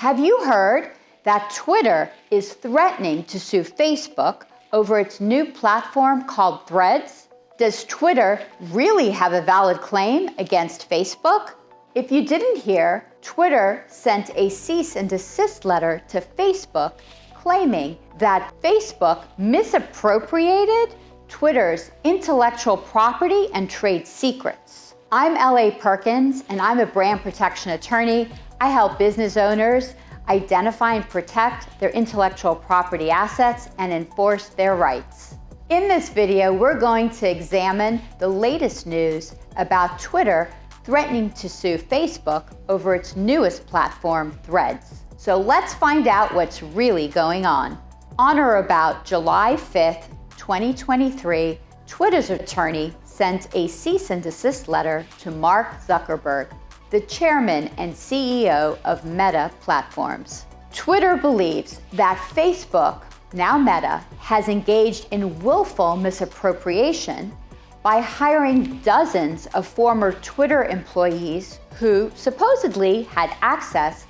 Have you heard that Twitter is threatening to sue Facebook over its new platform called Threads? Does Twitter really have a valid claim against Facebook? If you didn't hear, Twitter sent a cease and desist letter to Facebook claiming that Facebook misappropriated Twitter's intellectual property and trade secrets. I'm L.A. Perkins, and I'm a brand protection attorney. I help business owners identify and protect their intellectual property assets and enforce their rights. In this video, we're going to examine the latest news about Twitter threatening to sue Facebook over its newest platform, Threads. So let's find out what's really going on. On or about July 5th, 2023, Twitter's attorney sent a cease and desist letter to Mark Zuckerberg, the chairman and CEO of Meta Platforms. Twitter believes that Facebook, now Meta, has engaged in willful misappropriation by hiring dozens of former Twitter employees who supposedly had access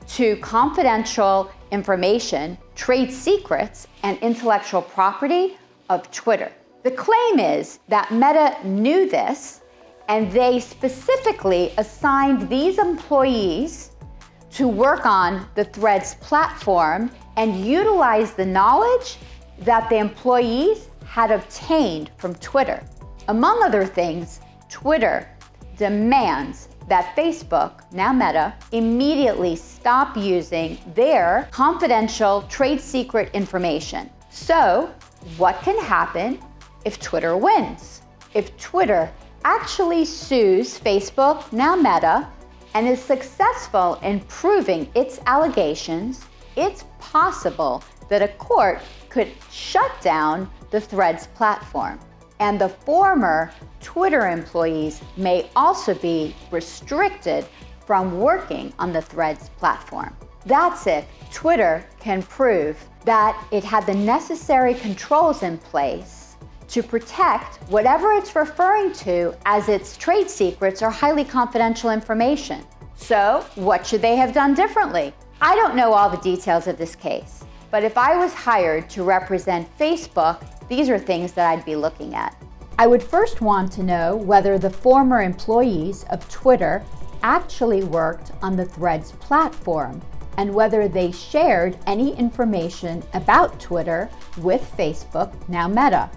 to confidential information, trade secrets, and intellectual property of Twitter. The claim is that Meta knew this, and they specifically assigned these employees to work on the Threads platform and utilize the knowledge that the employees had obtained from Twitter. Among other things, Twitter demands that Facebook, now Meta, immediately stop using their confidential trade secret information. So, what can happen if Twitter wins? If Twitter actually sues Facebook, now Meta, and is successful in proving its allegations, it's possible that a court could shut down the Threads platform. And the former Twitter employees may also be restricted from working on the Threads platform. That's if Twitter can prove that it had the necessary controls in place to protect whatever it's referring to as its trade secrets or highly confidential information. So, what should they have done differently? I don't know all the details of this case, but if I was hired to represent Facebook, these are things that I'd be looking at. I would first want to know whether the former employees of Twitter actually worked on the Threads platform and whether they shared any information about Twitter with Facebook, now Meta.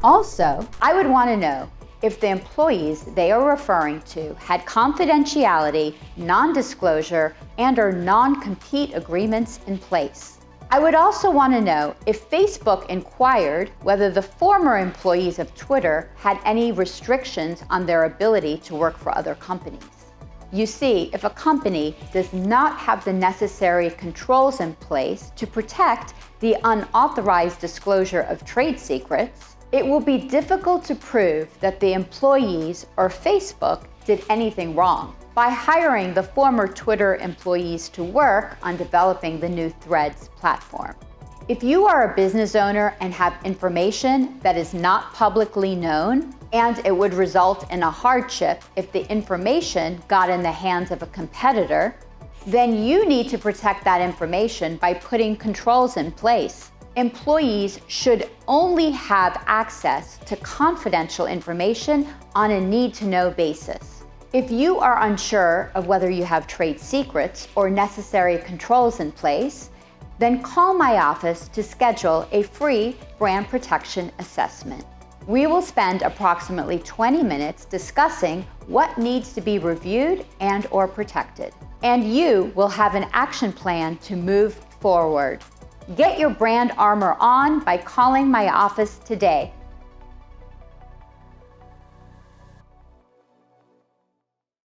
Also, I would want to know if the employees they are referring to had confidentiality, non-disclosure, and/or non-compete agreements in place. I would also want to know if Facebook inquired whether the former employees of Twitter had any restrictions on their ability to work for other companies. You see, if a company does not have the necessary controls in place to protect the unauthorized disclosure of trade secrets, it will be difficult to prove that the employees or Facebook did anything wrong. By hiring the former Twitter employees to work on developing the new Threads platform. If you are a business owner and have information that is not publicly known, and it would result in a hardship if the information got in the hands of a competitor, then you need to protect that information by putting controls in place. Employees should only have access to confidential information on a need-to-know basis. If you are unsure of whether you have trade secrets or necessary controls in place, then call my office to schedule a free brand protection assessment. We will spend approximately 20 minutes discussing what needs to be reviewed and/or protected, and you will have an action plan to move forward. Get your brand armor on by calling my office today.